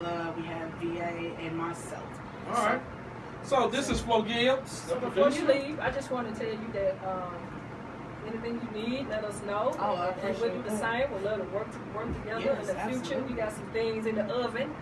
We have VA and myself. All right. So this is Flo Gibbs. So before you leave, I just want to tell you that anything you need, let us know. Oh, I appreciate and we'll do the same. We'll love to work together Yes, in the future. absolutely. We got some things in the oven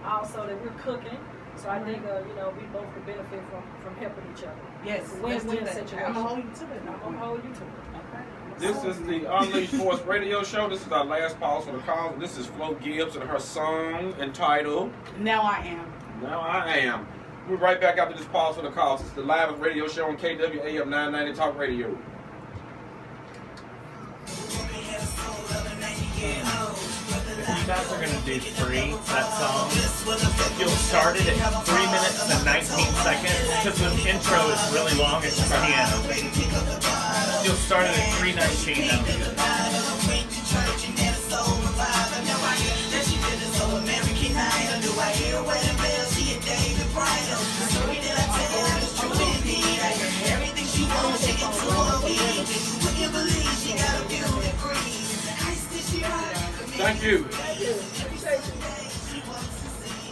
also that we're cooking. So I think we both could benefit from helping each other. Yes, It's a let's do win-win that. situation. I'm gonna hold you to it. I'm gonna hold you to it. Okay. This is the Unleashed Voice radio show. This is our last pause for the call. This is Flo Gibbs and her song entitled Now I Am. Now I Am. We're right back after this pause for the calls. It's the live radio show on KWAM 990 Talk Radio. If you guys are going to do free, that song, you'll start it at 3 minutes and 19 seconds, because the intro is really long, it's piano. You'll start it at 3:19, that'll be good. Thank you. Appreciate you.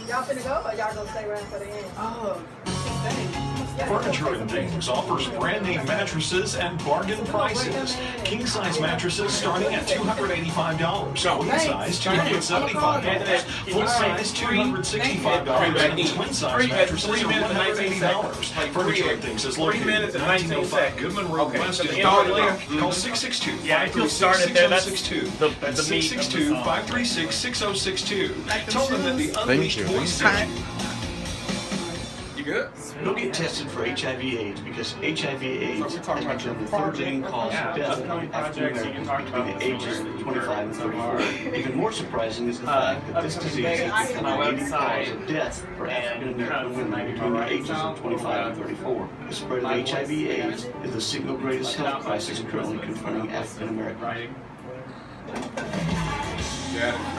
Y'all finna go or y'all gonna stay around for the end? Oh, thanks. Furniture and Things offers brand name mattresses and bargain prices. King size mattresses starting at $285. Queen size $275. Full size $265. And twin size mattresses are $180. Furniture and Things is located at 1905 Goodman Road West in Dartmouth. Call 662 536 6062 536 6062. Tell them that the Unleashed Voice sent you. You good? Don't get tested for HIV/AIDS because HIV/AIDS has become the third leading cause of death among African Americans between the ages of 25 and 34. Even more surprising is the fact that this disease is the leading cause of death for African American women between the ages of 25 and 34. The spread of HIV/AIDS is the single greatest health crisis currently confronting African Americans.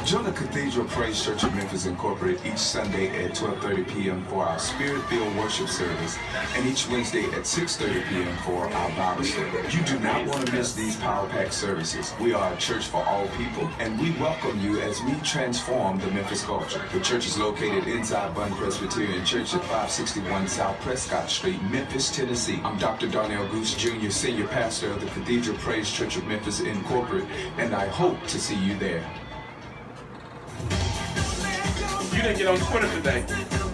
Join the Cathedral Praise Church of Memphis Incorporated each Sunday at 12:30 p.m. for our Spirit-filled worship service and each Wednesday at 6:30 p.m. for our Bible study. You do not want to miss these power-packed services. We are a church for all people, and we welcome you as we transform the Memphis culture. The church is located inside Bun Presbyterian Church at 561 South Prescott Street, Memphis, Tennessee. I'm Dr. Darnell Goose Jr., Senior Pastor of the Cathedral Praise Church of Memphis Incorporated, and I hope to see you there. You didn't get on Twitter today.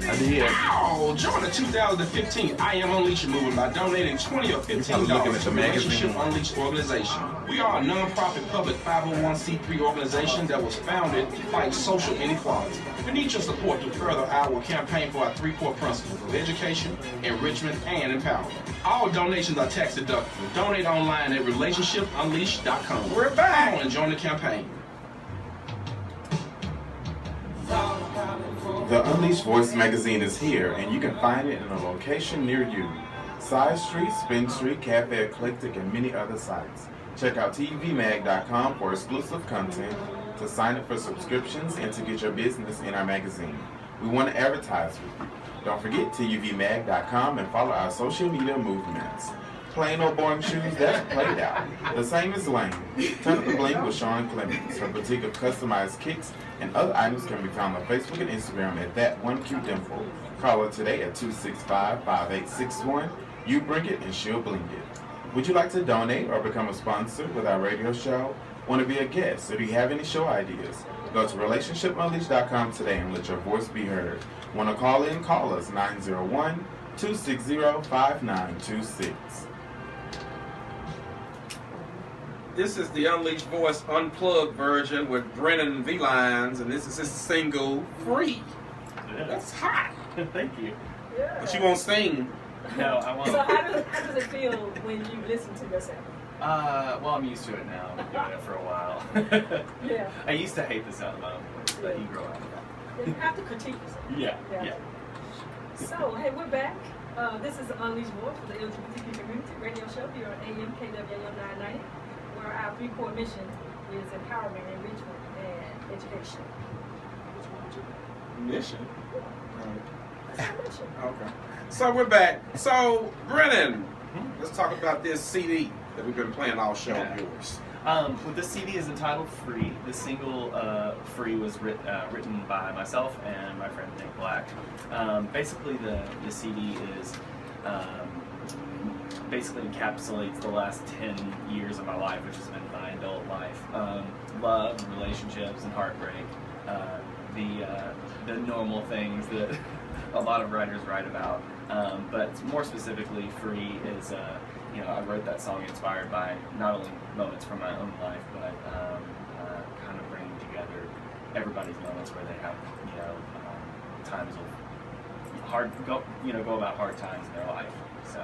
I did. Wow! Join the 2015 I Am Unleashed movement by donating $20 or $15 to the Relationship Unleashed organization. We are a non-profit public 501c3 organization that was founded to fight social inequality. We need your support to further our campaign for our three core principles of education, enrichment, and empowerment. All donations are tax deductible. Donate online at relationshipunleashed.com. We're back and join the campaign. The Unleashed Voice magazine is here, and you can find it in a location near you. Side Street, Spin Street, Cafe Eclectic, and many other sites. Check out tvmag.com for exclusive content, to sign up for subscriptions, and to get your business in our magazine. We want to advertise with you. Don't forget tvmag.com and follow our social media movements. Plain or boring shoes, that's played out. The same as Lane. Turn up the bling with Sean Clemens. Her boutique of customized kicks and other items can be found on Facebook and Instagram at @1QDimple. Call her today at 265-5861. You bring it and she'll bling it. Would you like to donate or become a sponsor with our radio show? Want to be a guest? Or do you have any show ideas? Go to relationshipunleashed.com today and let your voice be heard. Want to call in? Call us 901-260-5926. This is the Unleashed Voice Unplugged version with Brennan V Lions, and this is his single, Free. Yeah. That's hot. Thank you. Yeah. But you won't sing. No, I won't. So how does it feel when you listen to yourself? Well, I'm used to it now. I've been doing it for a while. Yeah. I used to hate the sound of my own voice, but you grow out of that. You have to critique yourself. Yeah. So, hey, we're back. This is the Unleashed Voice for the LGBTQ community radio show here on AM KWAM 990, where our three core mission is empowerment, enrichment, and education. Mission? That's our mission. Okay. So we're back. So, Brennan, let's talk about this CD that we've been playing all show of yours. Well, this CD is entitled Free. The single Free was written by myself and my friend Nick Black. Basically, the CD is basically encapsulates the last 10 years of my life, which has been my adult life. Love, relationships, and heartbreak. The normal things that a lot of writers write about. But more specifically, Free is, I wrote that song inspired by not only moments from my own life, but kind of bringing together everybody's moments where they have, times of go about hard times in their life. So.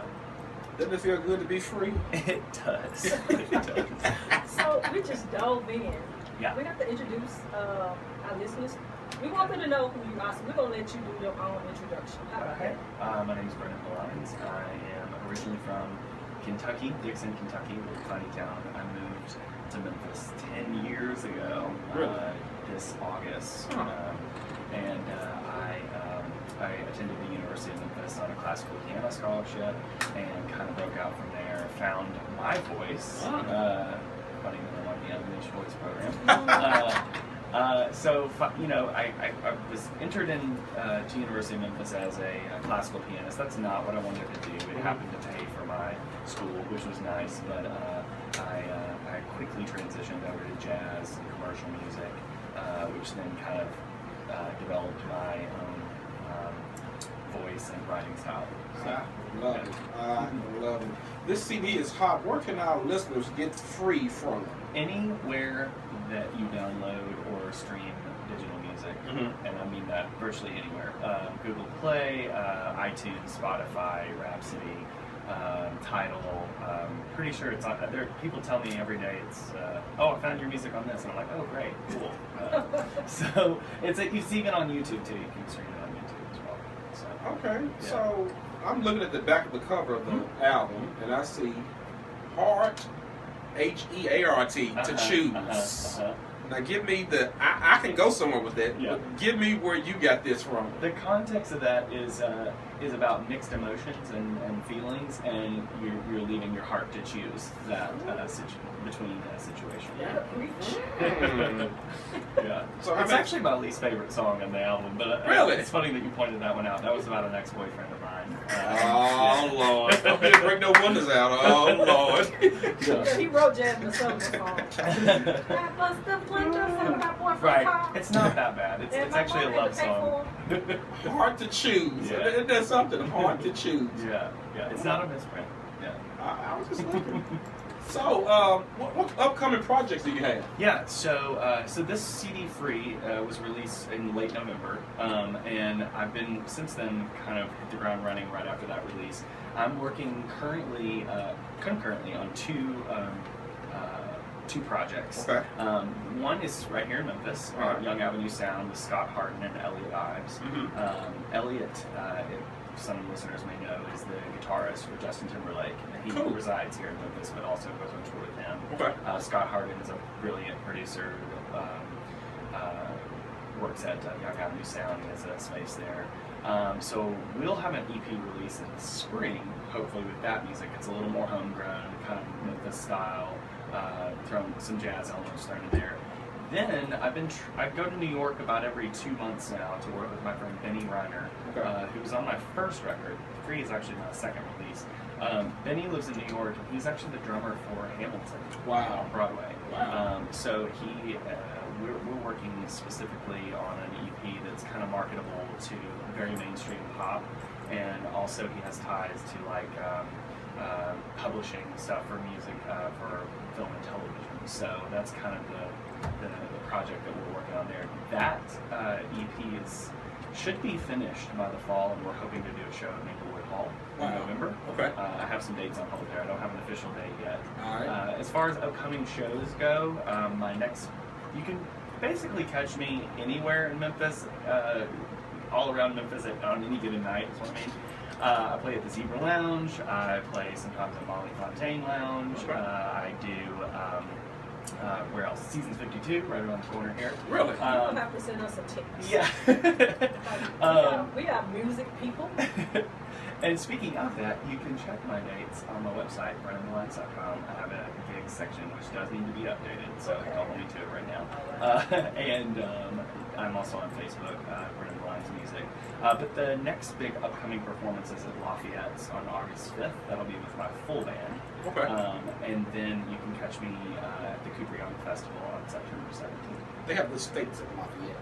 Doesn't it feel good to be free? It does. It does. So we just dove in. Yeah. We have to introduce our listeners. We want them to know who you are, so we're going to let you do your own introduction. How about Okay. My name is Brennan V Lions. I am originally from Kentucky, Dixon, Kentucky, a little tiny town. I moved to Memphis 10 years ago, this August. And I attended the University of Memphis on a classical piano scholarship and kind of broke out from there, found my voice. Funny that I'm on the Unleashed Voice program. I was entered in to University of Memphis as a classical pianist. That's not what I wanted to do. It happened to pay for my school, which was nice, but I quickly transitioned over to jazz and commercial music, which then kind of developed my own voice and writing style. So, I love it. I love it. This CD is hot. Where can our listeners get Free from? Anywhere that you download or stream digital music, and I mean that virtually anywhere. Google Play, iTunes, Spotify, Rhapsody, Tidal. Pretty sure it's on there. People tell me every day it's, I found your music on this, and I'm like, oh great, cool. So it's even on YouTube too. You can stream it on YouTube as well. So, Okay, yeah. so I'm looking at the back of the cover of the album, and I see Heart, H-E-A-R-T, to choose. Now give me I can go somewhere with that, Yeah. but give me where you got this from. The context of that is about mixed emotions and feelings, and you're leaving your heart to choose that between situations. Yeah, preach. Yeah. So It's actually my least favorite song on the album, but Really? it's funny that you pointed that one out. That was about an ex-boyfriend of mine. Oh Lord! Don't get break no windows out. Oh Lord! Yeah, he wrote Jasmine the song. That was the windows on my boyfriend's Right. car. It's not that bad. It's And actually a my love mom had song. to pay for Hard to choose. Yeah. Isn't that something? Hard to choose. Yeah. It's not a misprint. Yeah. I was just looking. So, what upcoming projects do you have? Yeah, so this CD Free was released in late November, and I've been since then kind of hit the ground running right after that release. I'm working concurrently on two projects. Okay. One is right here in Memphis, Young Avenue Sound with Scott Harton and Elliot Ives. Elliot, some listeners may know, is the guitarist for Justin Timberlake. He resides here in Memphis, but also goes on tour with him. Okay. Scott Harden is a brilliant producer. Works at Young Avenue Sound. He has a space there. So we'll have an EP release in the spring, hopefully with that music. It's a little more homegrown, kind of Memphis style, throwing some jazz elements thrown in there. Then I go to New York about every 2 months now to work with my friend Benny Reiner, who was on my first record. Free is actually my second release. Benny lives in New York, and he's actually the drummer for Hamilton on Broadway. Wow. So we're working specifically on an EP that's kind of marketable to very mainstream pop, and also he has ties to like publishing stuff for music for film and television. So that's kind of the project that we're working on there. That EP should be finished by the fall, and we're hoping to do a show at Maplewood Hall in November. Okay. I have some dates on hold there. I don't have an official date yet. All right. As far as upcoming shows go, you can basically catch me anywhere in Memphis, all around Memphis on any given night, is what I mean. I play at the Zebra Lounge. I play sometimes at Molly Fontaine Lounge. I do, where else? Seasons 52, right around the corner here. Really? You'll have to send us some tickets. Yeah. We are music people. And speaking of that, you can check my dates on my website, BrennanVLions.com. I have a gigs section which does need to be updated, so don't hold me to it right now. And I'm also on Facebook, Brennan V Lions Music. But the next big upcoming performance is at Lafayette's on August 5th. That'll be with my full band. Okay. And then you can catch me at the Cooper Young Festival on September 17th. They have the states at Lafayette.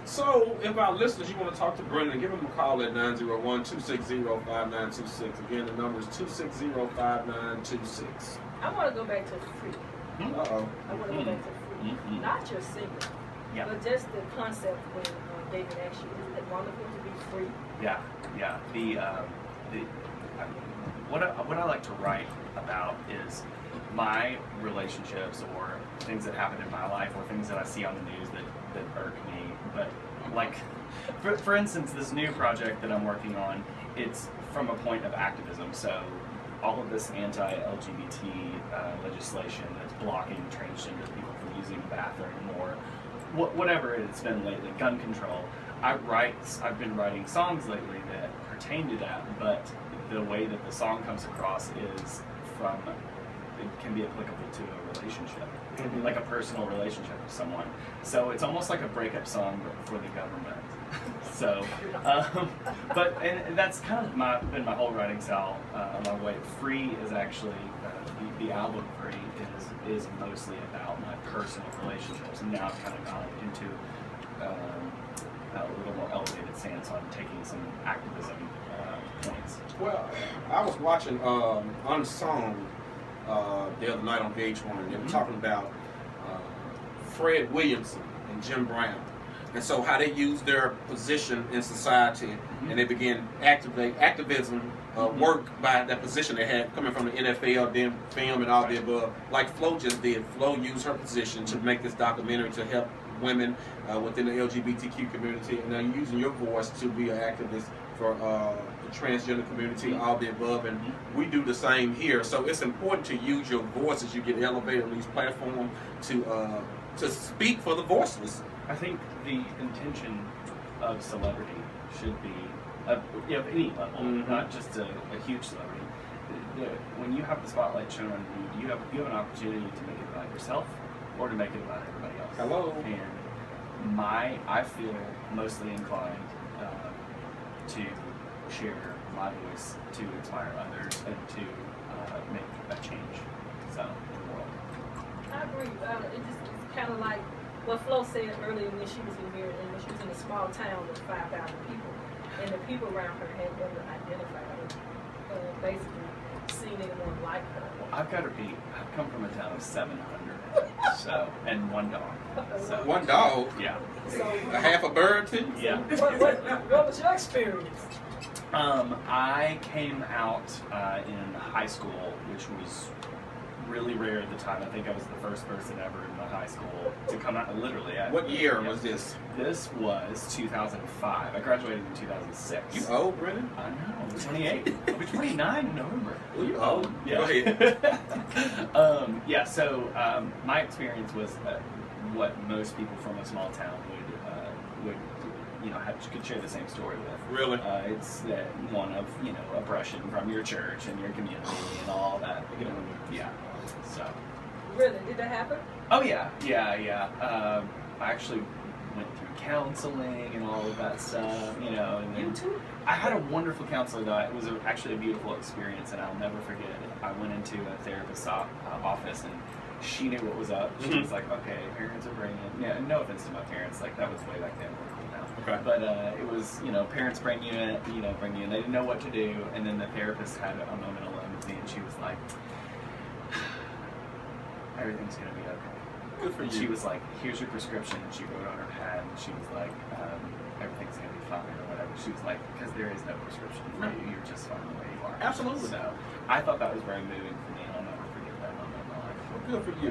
So, if our listeners, you want to talk to Brennan, give him a call at 901-260-5926. Again, the number is 260-5926. I want to go back to free. Uh-oh. I want to go back to free. Not your singer, but just the concept when David asked you, isn't it wonderful to be free? Yeah. What I like to write about is my relationships or things that happen in my life or things that I see on the news that irk me. But like, for instance, this new project that I'm working on, it's from a point of activism. So all of this anti-LGBT legislation that's blocking transgender people from using the bathroom or whatever it's been lately, gun control. I've been writing songs lately that pertain to that, but the way that the song comes across is it can be applicable to a relationship, like a personal relationship with someone. So it's almost like a breakup song, but for the government. So, and that's kind of been my whole writing style along the way. Free is actually, the album Free is mostly about my personal relationships, and now I've kind of gone into a little more elevated stance on taking some activism points. Well, I was watching Unsung the other night on VH1, and they were talking about Fred Williamson and Jim Brown, and so how they used their position in society, and they began activism work by that position they had coming from the NFL, then film, and all the above. Like Flo just did. Flo used her position to make this documentary to help women within the LGBTQ community, and now you're using your voice to be an activist for the transgender community, all the above, and we do the same here. So it's important to use your voice as you get elevated on these platforms to speak for the voiceless. I think the intention of celebrity should be of any level, not just a huge celebrity. When you have the spotlight shown on you, you have an opportunity to make it about yourself or to make it about everybody else. Hello. And I feel mostly inclined to share my voice to inspire others and to make a change. So, in the world. I agree. It's kind of like what Flo said earlier when she was in here, and when she was in a small town with 5,000 people, and the people around her had never identified her, basically seen anyone like her. Well, I've come from a town of 700, so, and one dog. So, one dog? Yeah. So, a half a bird too? Yeah. What was your experience? I came out in high school, which was really rare at the time. I think I was the first person ever in my high school to come out, literally. What year was this? This was 2005. I graduated in 2006. You old, Brennan? I know. I'm 28. I'll be 29 in November. Well, you old. Yeah. Go ahead. So my experience was what most people from a small town would could share the same story with. Really? It's one of, oppression from your church and your community and all that. Yeah. So. Really? Did that happen? Oh, yeah. I actually went through counseling and all of that stuff, and then You too? I had a wonderful counselor, though. It was actually a beautiful experience, and I'll never forget it. I went into a therapist's office, and she knew what was up. She was like, okay, parents are bringing, no offense to my parents, like, that was way back then. Okay. But it was, parents bring you in, they didn't know what to do, and then the therapist had a moment alone with me, and she was like, everything's going to be okay. Good for you. She was like, here's your prescription, and she wrote on her pad, and she was like, everything's going to be fine, or whatever. She was like, because there is no prescription for you, you're just fine the way you are. Absolutely. So, I thought that was very moving for me, and I'll never forget that moment in my life. Well, good for you.